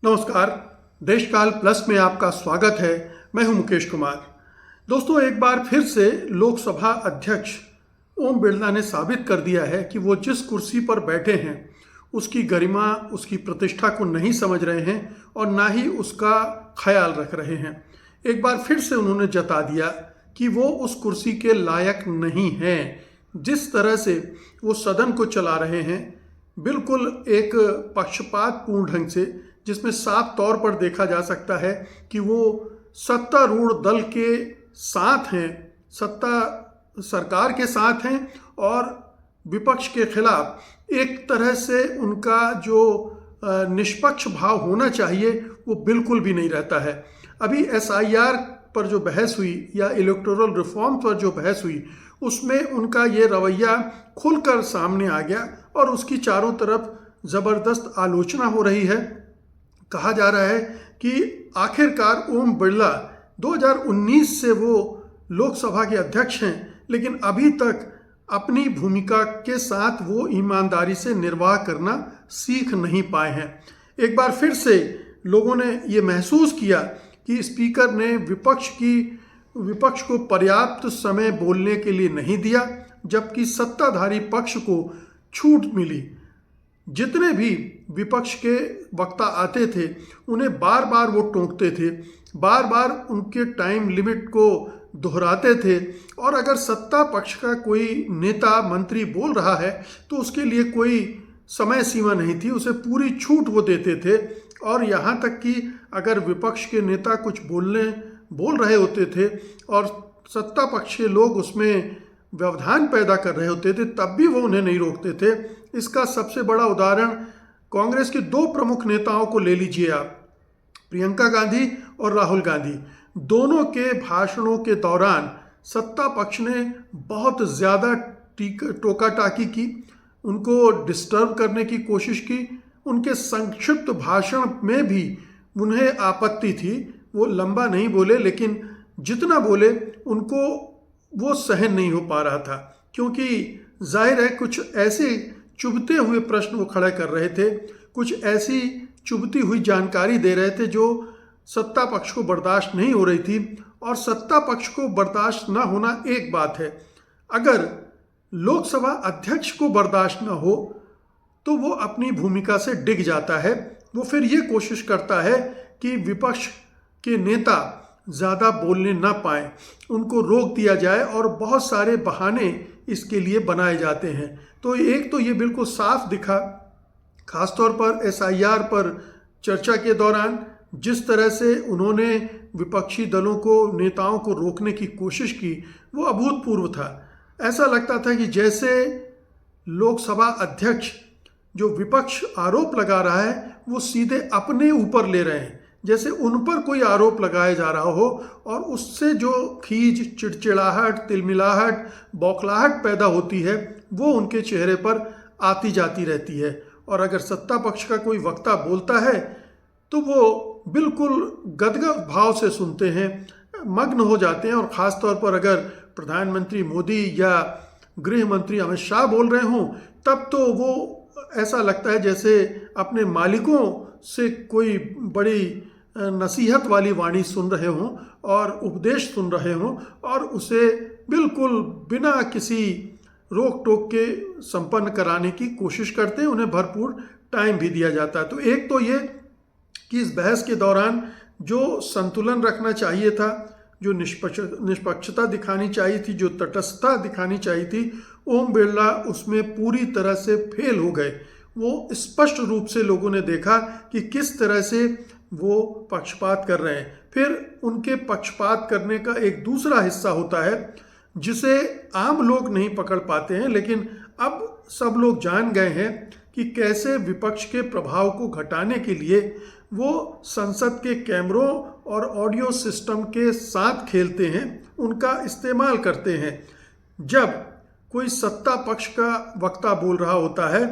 नमस्कार। देशकाल प्लस में आपका स्वागत है। मैं हूं मुकेश कुमार। दोस्तों, एक बार फिर से लोकसभा अध्यक्ष ओम बिरला ने साबित कर दिया है कि वो जिस कुर्सी पर बैठे हैं उसकी गरिमा, उसकी प्रतिष्ठा को नहीं समझ रहे हैं और ना ही उसका ख्याल रख रहे हैं। एक बार फिर से उन्होंने जता दिया कि वो उस कुर्सी के लायक नहीं हैं। जिस तरह से वो सदन को चला रहे हैं, बिल्कुल एक पक्षपातपूर्ण ढंग से, जिसमें साफ तौर पर देखा जा सकता है कि वो सत्तारूढ़ दल के साथ हैं, सत्ता सरकार के साथ हैं और विपक्ष के खिलाफ एक तरह से उनका जो निष्पक्ष भाव होना चाहिए वो बिल्कुल भी नहीं रहता है। अभी एसआईआर पर जो बहस हुई या इलेक्टोरल रिफॉर्म पर जो बहस हुई, उसमें उनका ये रवैया खुलकर सामने आ गया और उसकी चारों तरफ ज़बरदस्त आलोचना हो रही है। कहा जा रहा है कि आखिरकार ओम बिरला 2019 से वो लोकसभा के अध्यक्ष हैं, लेकिन अभी तक अपनी भूमिका के साथ वो ईमानदारी से निर्वाह करना सीख नहीं पाए हैं। एक बार फिर से लोगों ने ये महसूस किया कि स्पीकर ने विपक्ष को पर्याप्त समय बोलने के लिए नहीं दिया, जबकि सत्ताधारी पक्ष को छूट मिली। जितने भी विपक्ष के वक्ता आते थे उन्हें बार बार वो टोकते थे, बार बार उनके टाइम लिमिट को दोहराते थे और अगर सत्ता पक्ष का कोई नेता मंत्री बोल रहा है तो उसके लिए कोई समय सीमा नहीं थी, उसे पूरी छूट वो देते थे। और यहाँ तक कि अगर विपक्ष के नेता कुछ बोल रहे होते थे और सत्ता पक्ष के लोग उसमें व्यवधान पैदा कर रहे होते थे, तब भी वो उन्हें नहीं रोकते थे। इसका सबसे बड़ा उदाहरण कांग्रेस के दो प्रमुख नेताओं को ले लीजिए आप, प्रियंका गांधी और राहुल गांधी। दोनों के भाषणों के दौरान सत्ता पक्ष ने बहुत ज़्यादा टोका टाकी की, उनको डिस्टर्ब करने की कोशिश की। उनके संक्षिप्त भाषण में भी उन्हें आपत्ति थी, वो लंबा नहीं बोले, लेकिन जितना बोले उनको वो सहन नहीं हो पा रहा था, क्योंकि जाहिर है कुछ ऐसे चुभते हुए प्रश्न वो खड़े कर रहे थे, कुछ ऐसी चुभती हुई जानकारी दे रहे थे जो सत्ता पक्ष को बर्दाश्त नहीं हो रही थी। और सत्ता पक्ष को बर्दाश्त ना होना एक बात है, अगर लोकसभा अध्यक्ष को बर्दाश्त ना हो तो वो अपनी भूमिका से डिग जाता है। वो फिर ये कोशिश करता है कि विपक्ष के नेता ज़्यादा बोलने ना पाए, उनको रोक दिया जाए और बहुत सारे बहाने इसके लिए बनाए जाते हैं। तो एक तो ये बिल्कुल साफ दिखा, खासतौर पर एसआईआर पर चर्चा के दौरान जिस तरह से उन्होंने विपक्षी दलों को, नेताओं को रोकने की कोशिश की, वो अभूतपूर्व था। ऐसा लगता था कि जैसे लोकसभा अध्यक्ष जो विपक्ष आरोप लगा रहा है वो सीधे अपने ऊपर ले रहे हैं, जैसे उन पर कोई आरोप लगाया जा रहा हो और उससे जो खीज, चिड़चिड़ाहट, तिलमिलाहट, बौखलाहट पैदा होती है वो उनके चेहरे पर आती जाती रहती है। और अगर सत्ता पक्ष का कोई वक्ता बोलता है तो वो बिल्कुल गदगद भाव से सुनते हैं, मग्न हो जाते हैं। और ख़ास तौर पर अगर प्रधानमंत्री मोदी या गृह मंत्री अमित शाह बोल रहे हों तब तो वो ऐसा लगता है जैसे अपने मालिकों से कोई बड़ी नसीहत वाली वाणी सुन रहे हों और उपदेश सुन रहे हों और उसे बिल्कुल बिना किसी रोक टोक के संपन्न कराने की कोशिश करते हैं। उन्हें भरपूर टाइम भी दिया जाता है। तो एक तो ये कि इस बहस के दौरान जो संतुलन रखना चाहिए था, जो निष्पक्षता दिखानी चाहिए थी, जो तटस्थता दिखानी चाहिए थी, ओम बिरला उसमें पूरी तरह से फेल हो गए। वो स्पष्ट रूप से लोगों ने देखा कि किस तरह से वो पक्षपात कर रहे हैं। फिर उनके पक्षपात करने का एक दूसरा हिस्सा होता है जिसे आम लोग नहीं पकड़ पाते हैं, लेकिन अब सब लोग जान गए हैं कि कैसे विपक्ष के प्रभाव को घटाने के लिए वो संसद के कैमरों और ऑडियो सिस्टम के साथ खेलते हैं, उनका इस्तेमाल करते हैं। जब कोई सत्ता पक्ष का वक्ता बोल रहा होता है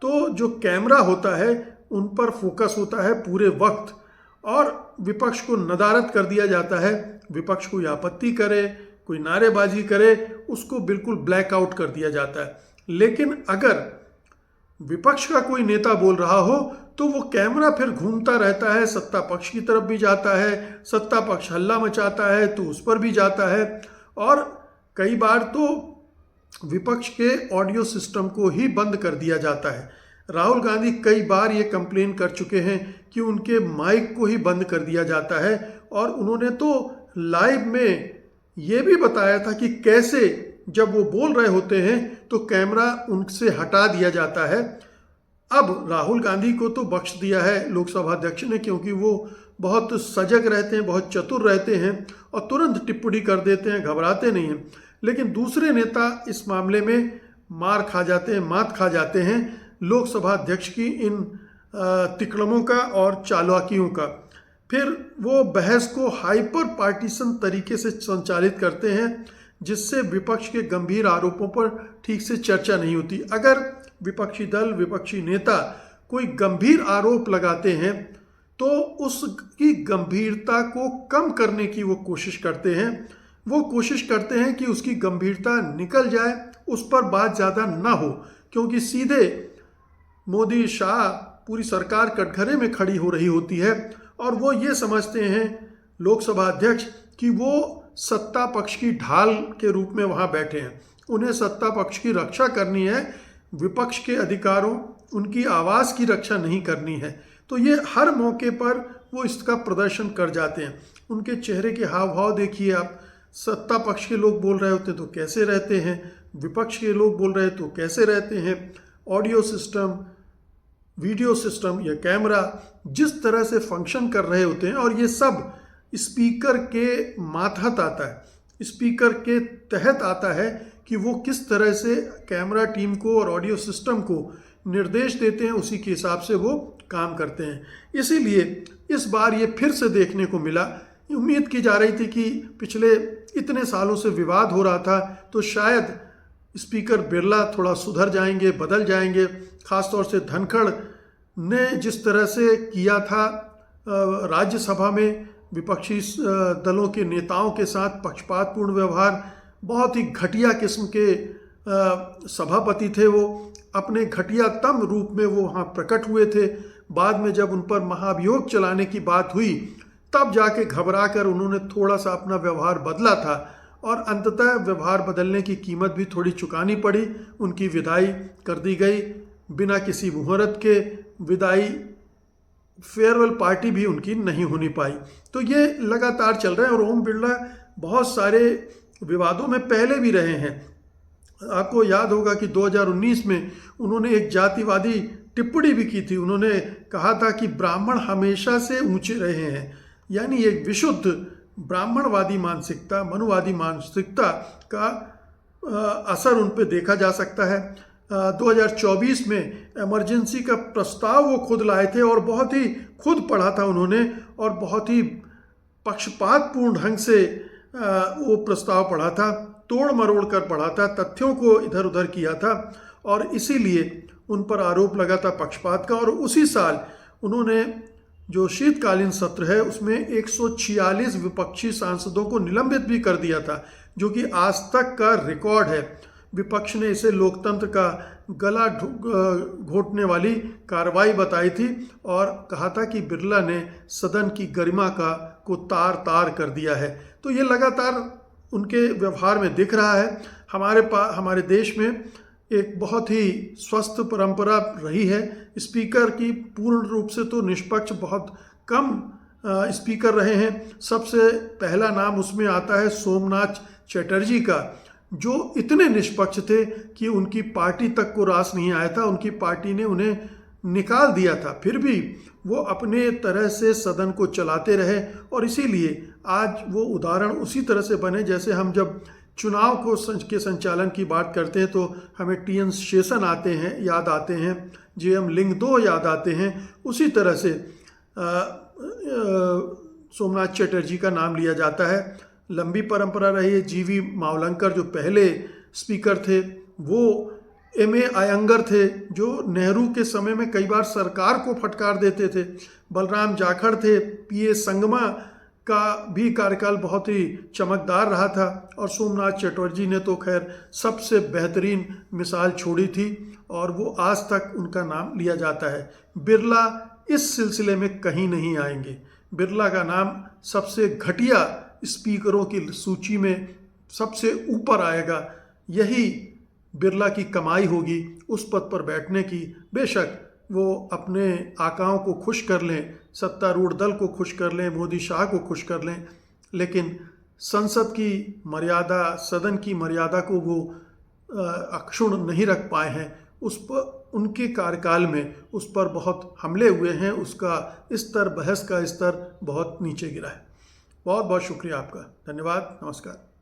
तो जो कैमरा होता है उन पर फोकस होता है पूरे वक्त और विपक्ष को नदारद कर दिया जाता है। विपक्ष कोई आपत्ति करे, कोई नारेबाजी करे, उसको बिल्कुल ब्लैकआउट कर दिया जाता है। लेकिन अगर विपक्ष का कोई नेता बोल रहा हो तो वो कैमरा फिर घूमता रहता है, सत्ता पक्ष की तरफ भी जाता है, सत्ता पक्ष हल्ला मचाता है तो उस पर भी जाता है, और कई बार तो विपक्ष के ऑडियो सिस्टम को ही बंद कर दिया जाता है। राहुल गांधी कई बार ये कंप्लेन कर चुके हैं कि उनके माइक को ही बंद कर दिया जाता है, और उन्होंने तो लाइव में ये भी बताया था कि कैसे जब वो बोल रहे होते हैं तो कैमरा उनसे हटा दिया जाता है। अब राहुल गांधी को तो बख्श दिया है लोकसभा अध्यक्ष ने, क्योंकि वो बहुत सजग रहते हैं, बहुत चतुर रहते हैं और तुरंत टिप्पणी कर देते हैं, घबराते नहीं हैं। लेकिन दूसरे नेता इस मामले में मार खा जाते हैं, मात खा जाते हैं लोकसभा अध्यक्ष की इन तिकड़मों का और चालाकियों का। फिर वो बहस को हाइपर पार्टीशन तरीके से संचालित करते हैं, जिससे विपक्ष के गंभीर आरोपों पर ठीक से चर्चा नहीं होती। अगर विपक्षी दल, विपक्षी नेता कोई गंभीर आरोप लगाते हैं तो उसकी गंभीरता को कम करने की वो कोशिश करते हैं। वो कोशिश करते हैं कि उसकी गंभीरता निकल जाए, उस पर बात ज़्यादा ना हो, क्योंकि सीधे मोदी शाह पूरी सरकार कटघरे में खड़ी हो रही होती है, और वो ये समझते हैं लोकसभा अध्यक्ष कि वो सत्ता पक्ष की ढाल के रूप में वहाँ बैठे हैं। उन्हें सत्ता पक्ष की रक्षा करनी है, विपक्ष के अधिकारों, उनकी आवाज़ की रक्षा नहीं करनी है। तो ये हर मौके पर वो इसका प्रदर्शन कर जाते हैं। उनके चेहरे के हाव भाव देखिए आप, सत्ता पक्ष के लोग बोल रहे होते तो कैसे रहते हैं, विपक्ष के लोग बोल रहे तो कैसे रहते हैं। ऑडियो सिस्टम, वीडियो सिस्टम या कैमरा जिस तरह से फंक्शन कर रहे होते हैं, और ये सब स्पीकर के मातहत आता है, स्पीकर के तहत आता है कि वो किस तरह से कैमरा टीम को और ऑडियो सिस्टम को निर्देश देते हैं, उसी के हिसाब से वो काम करते हैं। इसीलिए इस बार ये फिर से देखने को मिला। उम्मीद की जा रही थी कि पिछले इतने सालों से विवाद हो रहा था तो शायद स्पीकर बिरला थोड़ा सुधर जाएंगे, बदल जाएंगे। खासतौर से धनखड़ ने जिस तरह से किया था राज्यसभा में विपक्षी दलों के नेताओं के साथ पक्षपातपूर्ण व्यवहार, बहुत ही घटिया किस्म के सभापति थे वो, अपने घटियातम रूप में वो वहाँ प्रकट हुए थे। बाद में जब उन पर महाभियोग चलाने की बात हुई तब जाके घबरा कर उन्होंने थोड़ा सा अपना व्यवहार बदला था, और अंततः व्यवहार बदलने की कीमत भी थोड़ी चुकानी पड़ी। उनकी विदाई कर दी गई बिना किसी मुहूर्त के, विदाई फेयरवेल पार्टी भी उनकी नहीं होनी पाई। तो ये लगातार चल रहा है, और ओम बिरला बहुत सारे विवादों में पहले भी रहे हैं। आपको याद होगा कि 2019 में उन्होंने एक जातिवादी टिप्पणी भी की थी। उन्होंने कहा था कि ब्राह्मण हमेशा से ऊंचे रहे हैं, यानी एक विशुद्ध ब्राह्मणवादी मानसिकता, मनुवादी मानसिकता का असर उन पर देखा जा सकता है। 2024 में इमरजेंसी का प्रस्ताव वो खुद लाए थे, और बहुत ही खुद पढ़ा था उन्होंने, और बहुत ही पक्षपातपूर्ण ढंग से वो प्रस्ताव पढ़ा था, तोड़ मरोड़ कर पढ़ा था, तथ्यों को इधर उधर किया था, और इसीलिए उन पर आरोप लगा था पक्षपात का। और उसी साल उन्होंने जो शीतकालीन सत्र है उसमें 146 विपक्षी सांसदों को निलंबित भी कर दिया था, जो कि आज तक का रिकॉर्ड है। विपक्ष ने इसे लोकतंत्र का गला घोटने वाली कार्रवाई बताई थी, और कहा था कि बिरला ने सदन की गरिमा को तार तार कर दिया है। तो ये लगातार उनके व्यवहार में दिख रहा है। हमारे देश में एक बहुत ही स्वस्थ परंपरा रही है। स्पीकर की पूर्ण रूप से तो निष्पक्ष बहुत कम स्पीकर रहे हैं। सबसे पहला नाम उसमें आता है सोमनाथ चटर्जी का, जो इतने निष्पक्ष थे कि उनकी पार्टी तक को रास नहीं आया था, उनकी पार्टी ने उन्हें निकाल दिया था, फिर भी वो अपने तरह से सदन को चलाते रहे। और इसीलिए आज वो उदाहरण उसी तरह से बने, जैसे हम जब चुनाव के संचालन की बात करते हैं तो हमें TN शेषन याद आते हैं, JM लिंगदो याद आते हैं। उसी तरह से सोमनाथ चटर्जी का नाम लिया जाता है। लंबी परंपरा रही है। GV मावलंकर जो पहले स्पीकर थे, वो MA अयंगर थे, जो नेहरू के समय में कई बार सरकार को फटकार देते थे। बलराम जाखड़ थे, PA संगमा का भी कार्यकाल बहुत ही चमकदार रहा था और सोमनाथ चटर्जी ने तो खैर सबसे बेहतरीन मिसाल छोड़ी थी और वो आज तक उनका नाम लिया जाता है। बिरला इस सिलसिले में कहीं नहीं आएंगे। बिरला का नाम सबसे घटिया स्पीकरों की सूची में सबसे ऊपर आएगा। यही बिरला की कमाई होगी उस पद पर बैठने की। बेशक वो अपने आकाओं को खुश कर लें, सत्तारूढ़ दल को खुश कर लें, मोदी शाह को खुश कर लें, लेकिन संसद की मर्यादा, सदन की मर्यादा को वो अक्षुण्ण नहीं रख पाए हैं। उस पर उनके कार्यकाल में उस पर बहुत हमले हुए हैं। उसका स्तर, बहस का स्तर बहुत नीचे गिरा है। बहुत बहुत शुक्रिया आपका। धन्यवाद। नमस्कार।